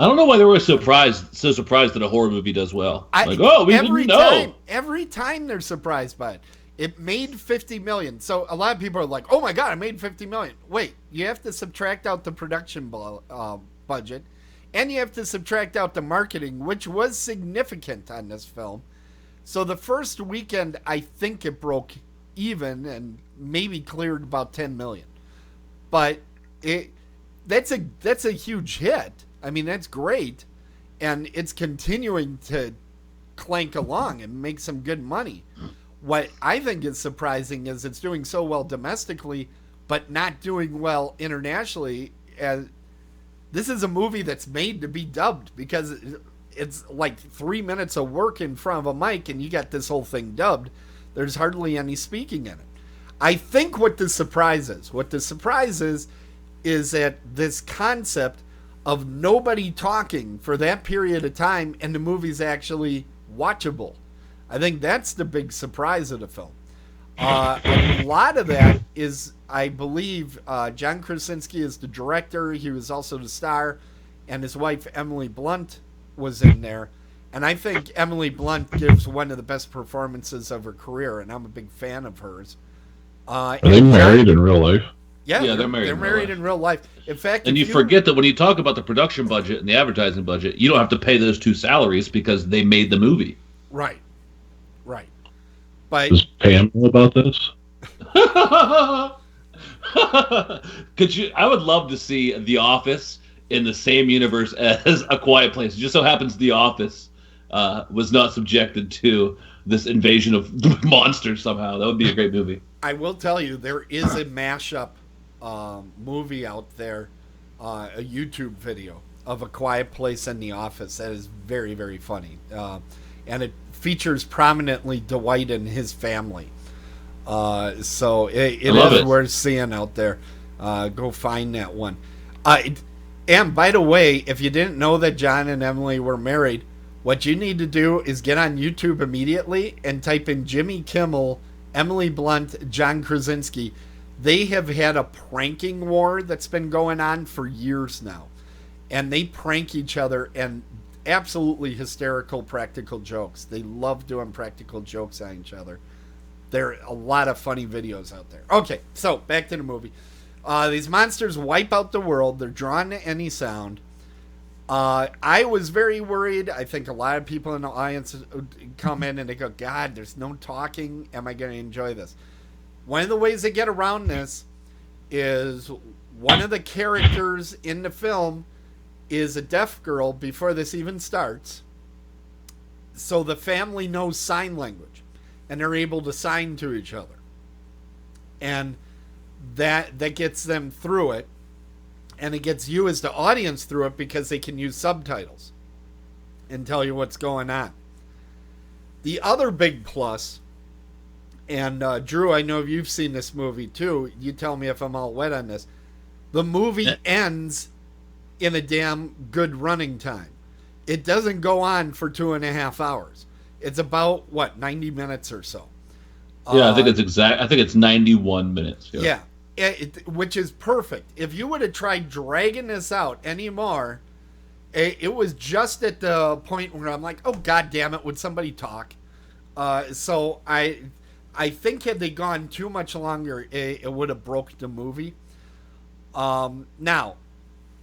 I don't know why they were so surprised that a horror movie does well. We didn't know. Every time they're surprised by it. It made $50 million. So a lot of people are like, oh my God, I made $50 million. Wait, you have to subtract out the production budget, and you have to subtract out the marketing, which was significant on this film. So the first weekend, I think it broke even and maybe cleared about $10 million. But that's a huge hit. I mean, that's great. And it's continuing to clank along and make some good money. What I think is surprising is it's doing so well domestically, but not doing well internationally. As this is a movie that's made to be dubbed, because it's like 3 minutes of work in front of a mic and you got this whole thing dubbed. There's hardly any speaking in it. I think what the surprise is that this concept of nobody talking for that period of time and the movie's actually watchable. I think that's the big surprise of the film. A lot of that is, I believe, John Krasinski is the director. He was also the star, and his wife Emily Blunt was in there. And I think Emily Blunt gives one of the best performances of her career, and I'm a big fan of hers. Are they married in real life? Yeah, they're married. They're married in real life. In fact, and you forget that when you talk about the production budget and the advertising budget, you don't have to pay those two salaries because they made the movie. Right. But does Pam know about this? Could you? I would love to see The Office in the same universe as A Quiet Place. It just so happens The Office was not subjected to this invasion of monsters somehow. That would be a great movie. I will tell you, there is a mashup movie out there, a YouTube video of A Quiet Place and The Office that is very, very funny. And it features prominently Dwight and his family. So it is worth seeing out there. Go find that one. And by the way, if you didn't know that John and Emily were married, what you need to do is get on YouTube immediately and type in Jimmy Kimmel, Emily Blunt, John Krasinski. They have had a pranking war that's been going on for years now. And they prank each other, and absolutely hysterical practical jokes. They love doing practical jokes on each other. There are a lot of funny videos out there. Okay, so back to the movie. These monsters wipe out the world. They're drawn to any sound. I was very worried. I think a lot of people in the audience come in and they go, God, there's no talking. Am I going to enjoy this? One of the ways they get around this is one of the characters in the film is a deaf girl before this even starts. So the family knows sign language and they're able to sign to each other. And that gets them through it. And it gets you as the audience through it because they can use subtitles and tell you what's going on. The other big plus, and Drew, I know you've seen this movie too. You tell me if I'm all wet on this. The movie ends in a damn good running time. It doesn't go on for 2.5 hours. It's about, 90 minutes or so. Yeah, I think it's 91 minutes. Yeah. Which is perfect. If you would have tried dragging this out anymore, it was just at the point where I'm like, oh, God damn it, would somebody talk? So I think had they gone too much longer, it would have broke the movie. Now,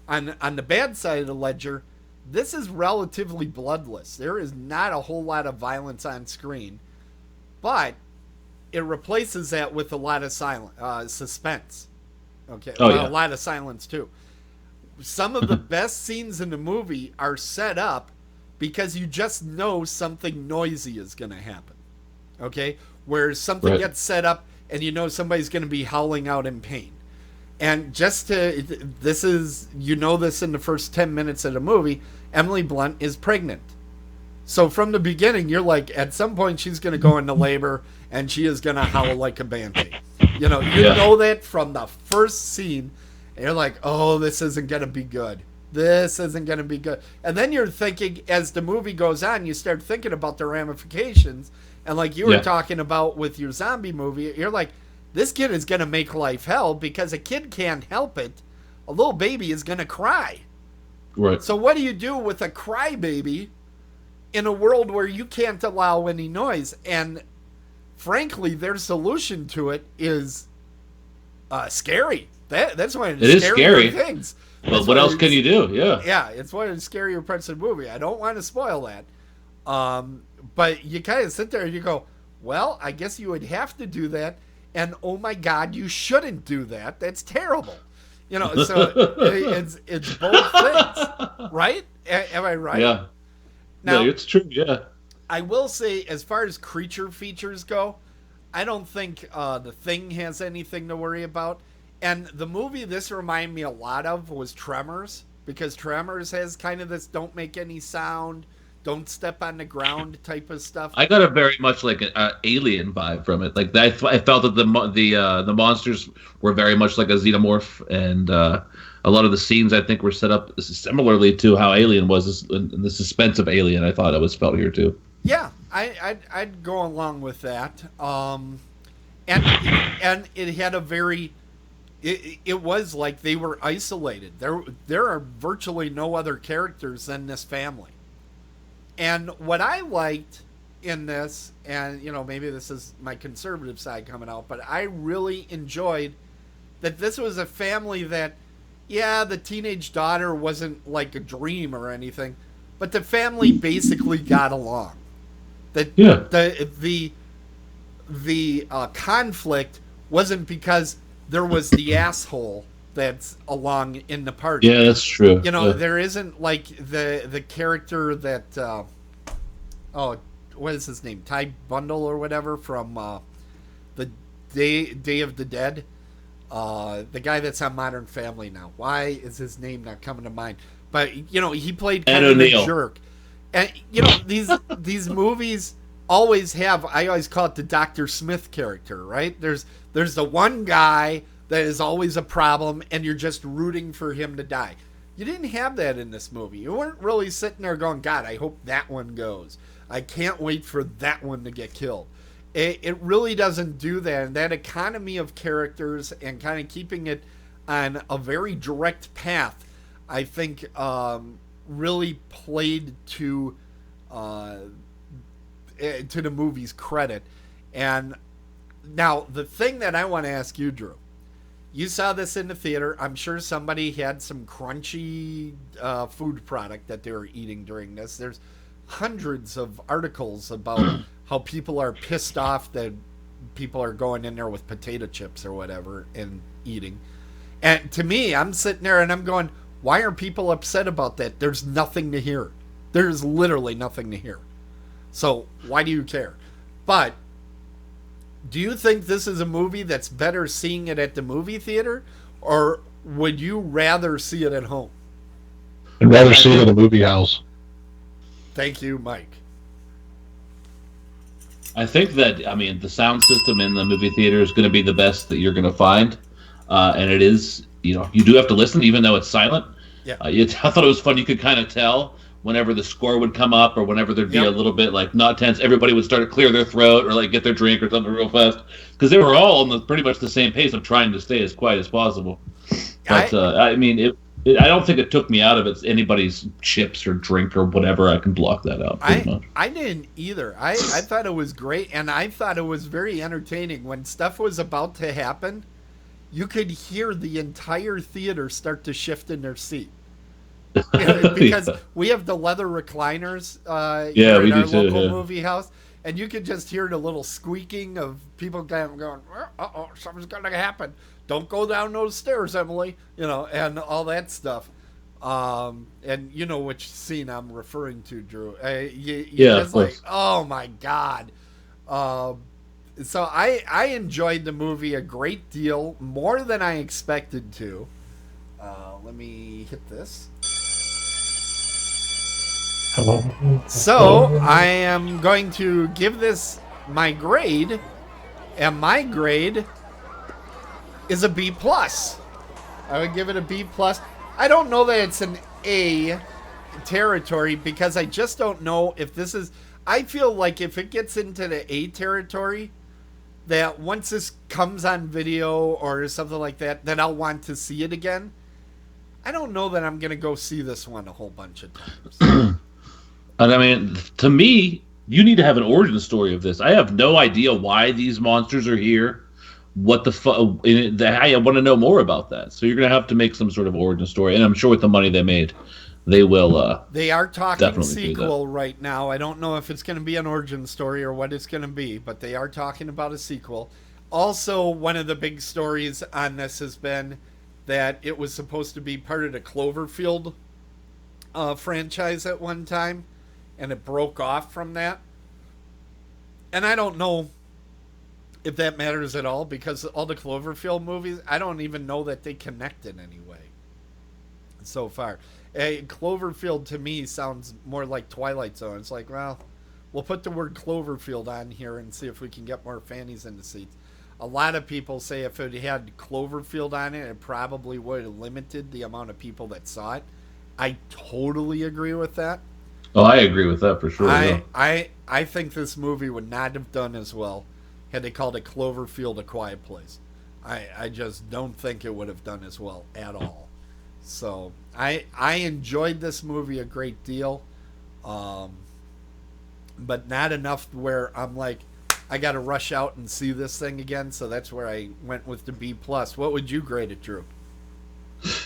on the bad side of the ledger, this is relatively bloodless. There is not a whole lot of violence on screen, but it replaces that with a lot of suspense. Okay, a lot of silence too. Some of the best scenes in the movie are set up because you just know something noisy is going to happen. Okay, where something gets set up and you know somebody's going to be howling out in pain. And this in the first 10 minutes of the movie, Emily Blunt is pregnant. So from the beginning, you're like, at some point she's going to go into labor and she is going to howl like a banshee. You know that from the first scene. And you're like, oh, this isn't going to be good. This isn't going to be good. And then you're thinking, as the movie goes on, you start thinking about the ramifications. And like you were talking about with your zombie movie, you're like, this kid is going to make life hell because a kid can't help it. A little baby is going to cry. Right. So what do you do with a crybaby in a world where you can't allow any noise? And frankly, their solution to it is scary. That's one of the scarier things. But what else can you do? Yeah. Yeah, it's one of the scarier parts of the movie. I don't want to spoil that. But you kind of sit there and you go, well, I guess you would have to do that. And oh my God, you shouldn't do that. That's terrible. So it's both things, right? Am I right? Yeah. Now, it's true. Yeah. I will say, as far as creature features go, I don't think The Thing has anything to worry about. And the movie this reminded me a lot of was Tremors, because Tremors has kind of this don't make any sound, don't step on the ground type of stuff. I got a very much like an alien vibe from it. Like I felt that the monsters were very much like a xenomorph, and a lot of the scenes I think were set up similarly to how Alien was, in the suspense of Alien. I thought it was felt here too. Yeah, I'd go along with that. and it had a very, it was like they were isolated. There are virtually no other characters than this family. And what I liked in this, and maybe this is my conservative side coming out, but I really enjoyed that this was a family that, yeah, the teenage daughter wasn't like a dream or anything, but the family basically got along. The conflict wasn't because there was the asshole that's along in the party. Yeah, that's true. There isn't like the character that what is his name? Ty Bundle or whatever from the Day of the Dead. The guy that's on Modern Family now. Why is his name not coming to mind? But he played kind of a jerk. And these movies always have, I always call it the Dr. Smith character, right? There's the one guy that is always a problem and you're just rooting for him to die. You didn't have that in this movie. You weren't really sitting there going, God, I hope that one goes. I can't wait for that one to get killed. It really doesn't do that. And that economy of characters and kind of keeping it on a very direct path, I think really played to the movie's credit. And now the thing that I want to ask you, Drew, you saw this in the theater. I'm sure somebody had some crunchy food product that they were eating during this. There's hundreds of articles about how people are pissed off that people are going in there with potato chips or whatever and eating. And to me, I'm sitting there and I'm going, why are people upset about that? There's nothing to hear. There's literally nothing to hear. So why do you care? But do you think this is a movie that's better seeing it at the movie theater, or would you rather see it at home? I'd rather see it at a movie house. Thank you, Mike. I think that, the sound system in the movie theater is going to be the best that you're going to find. And it is, you do have to listen, even though it's silent. Yeah. I thought it was fun. You could kind of tell whenever the score would come up or whenever there'd be a little bit like not tense, everybody would start to clear their throat or like get their drink or something real fast. Because they were all on pretty much the same pace of trying to stay as quiet as possible. But, I don't think it took me out of anybody's chips or drink or whatever. I can block that out. I didn't either. I thought it was great, and I thought it was very entertaining. When stuff was about to happen, you could hear the entire theater start to shift in their seat. Because we have the leather recliners here in our local movie house, and you could just hear the little squeaking of people kind of going, uh-oh, something's going to happen. Don't go down those stairs, Emily, and all that stuff. And you know which scene I'm referring to, Drew. Just like, oh my God. So I enjoyed the movie a great deal, more than I expected to. Let me hit this. Hello. So I am going to give this my grade, and my grade is a B+. I would give it a B+. I don't know that it's an A territory because I just don't know if this is... I feel like if it gets into the A territory, that once this comes on video or something like that, then I'll want to see it again. I don't know that I'm going to go see this one a whole bunch of times. And to me, you need to have an origin story of this. I have no idea why these monsters are here. What the fuck? I want to know more about that. So you're going to have to make some sort of origin story. And I'm sure with the money they made, they will. They are talking sequel right now. I don't know if it's going to be an origin story or what it's going to be, but they are talking about a sequel. Also, one of the big stories on this has been that it was supposed to be part of the Cloverfield franchise at one time, and it broke off from that. And I don't know if that matters at all, because all the Cloverfield movies, I don't even know that they connect in any way so far. Cloverfield to me sounds more like Twilight Zone. It's like, well, we'll put the word Cloverfield on here and see if we can get more fannies in the seats. A lot of people say if it had Cloverfield on it, it probably would have limited the amount of people that saw it. I totally agree with that. Oh, I agree with that for sure. I think this movie would not have done as well had they called it Cloverfield: A Quiet Place. I just don't think it would have done as well at all. So I enjoyed this movie a great deal, but not enough where I'm like, I got to rush out and see this thing again. So that's where I went with the B+. What would you grade it, Drew?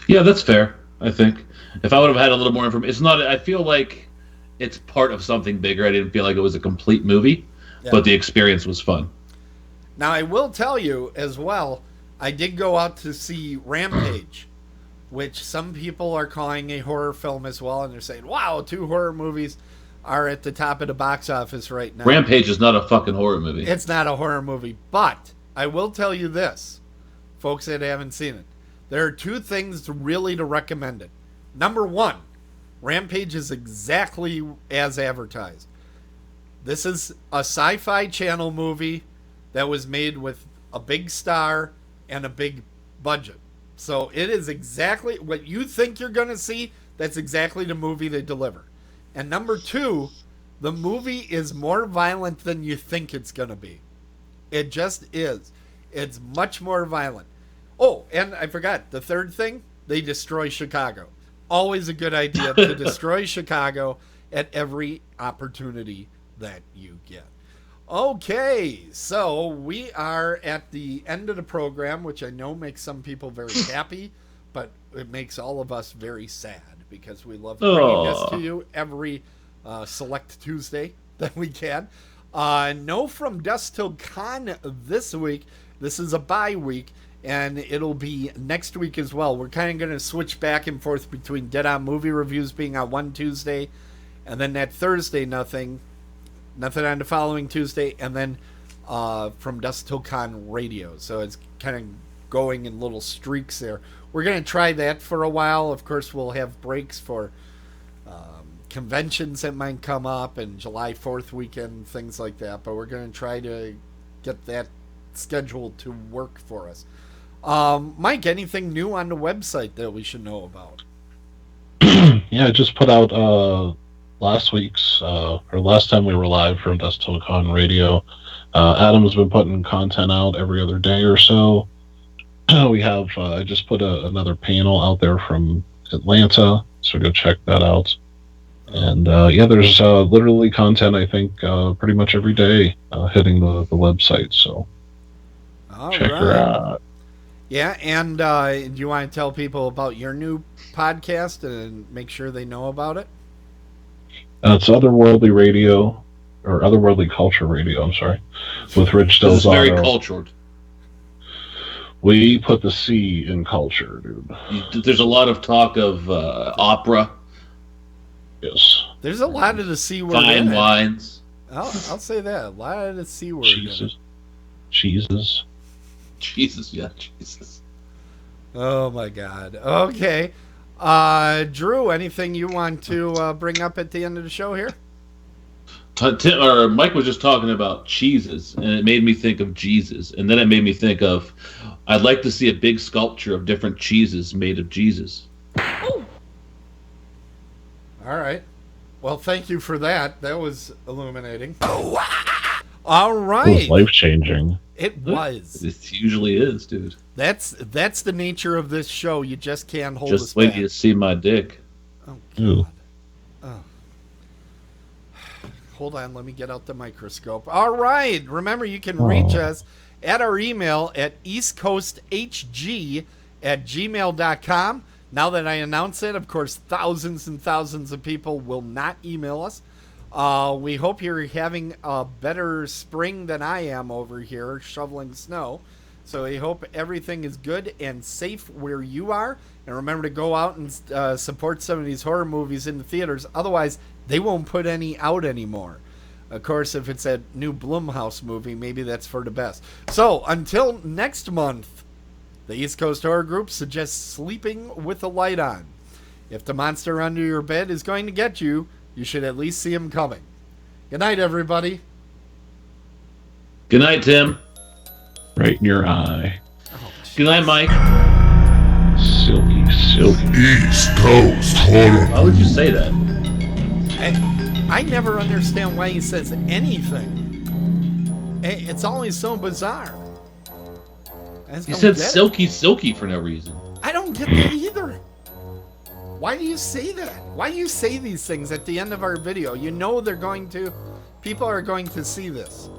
Yeah, that's fair. I think if I would have had a little more information, it's not. I feel like it's part of something bigger. I didn't feel like it was a complete movie, but the experience was fun. Now I will tell you as well, I did go out to see Rampage, which some people are calling a horror film as well, and they're saying, wow, 2 horror movies are at the top of the box office right now. Rampage is not a fucking horror movie. It's not a horror movie, but I will tell you this, folks that haven't seen it. There are 2 things really to recommend it. Number 1, Rampage is exactly as advertised. This is a Sci-Fi Channel movie that was made with a big star and a big budget. So it is exactly what you think you're going to see. That's exactly the movie they deliver. And number 2, the movie is more violent than you think it's going to be. It just is. It's much more violent. Oh, and I forgot, the third thing, they destroy Chicago. Always a good idea to destroy Chicago at every opportunity that you get. Okay, so we are at the end of the program, which I know makes some people very happy, but it makes all of us very sad because we love bringing this to you every select Tuesday that we can. No From Dusk Till Dawn this week. This is a bye week, and it'll be next week as well. We're kind of going to switch back and forth between Dead On Movie Reviews being on one Tuesday, and then that Thursday nothing on the following Tuesday, and then From Dusk Till Dawn Radio. So it's kind of going in little streaks there. We're going to try that for a while. Of course, we'll have breaks for conventions that might come up and July 4th weekend, things like that. But we're going to try to get that scheduled to work for us. Mike, anything new on the website that we should know about? Yeah, I just put out last week's or last time we were live from Dusk Till Dawn Radio. Adam's been putting content out every other day or so. We have I just put another panel out there from Atlanta, so go check that out. And yeah, there's literally content, I think, pretty much every day hitting the website, so check her out. Yeah, and do you want to tell people about your new podcast and make sure they know about it? It's Otherworldly Radio, or Otherworldly Culture Radio, I'm sorry, with Rich Delzato. This is very cultured. We put the C in culture, dude. There's a lot of talk of opera. Yes. There's a lot of the C word. Fine wines. I'll say that. A lot of the C word. Jesus. Yeah, Jesus. Oh my God. Okay. Drew, anything you want to bring up at the end of the show here? Mike was just talking about cheeses, and it made me think of Jesus, and then it made me think of, I'd like to see a big sculpture of different cheeses made of Jesus. All right. Well, thank you for that. That was illuminating. All right. It was life-changing. It was. It usually is, dude. That's the nature of this show. You just can't hold us Just wait back. till you see my dick. Oh, God. Oh. Hold on, let me get out the microscope. All right. Remember, you can reach us at our email at eastcoasthg@gmail.com. Now that I announce it, of course, thousands and thousands of people will not email us. We hope you're having a better spring than I am over here shoveling snow. So we hope everything is good and safe where you are. And remember to go out and support some of these horror movies in the theaters. Otherwise, they won't put any out anymore. Of course, if it's a new Blumhouse movie, maybe that's for the best. So until next month, the East Coast Horror Group suggests sleeping with the light on. If the monster under your bed is going to get you, you should at least see him coming. Good night, everybody. Good night, Tim. Right in your eye. Good night, Mike. Silky. East Coast Horror. Why would you say that? I never understand why he says anything. It's always so bizarre. You said silky for no reason. I don't get that either. Why do you say that? Why do you say these things at the end of our video? You know people are going to see this.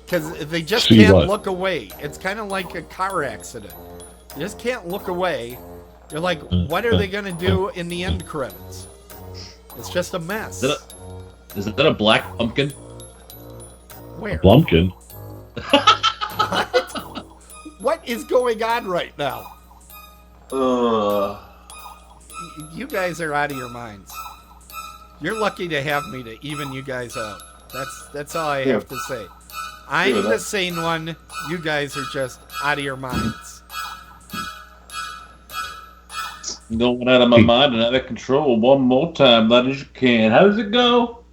Because they just can't look away. It's kind of like a car accident. You just can't look away. You're like, what are they going to do in the end credits? It's just a mess. Is that a black pumpkin? Where? A plumpkin? What is going on right now? You guys are out of your minds. You're lucky to have me to even you guys out. That's all I have to say. I'm the sane one. You guys are just out of your minds. Going out of my mind and out of control one more time, that is you can. How does it go?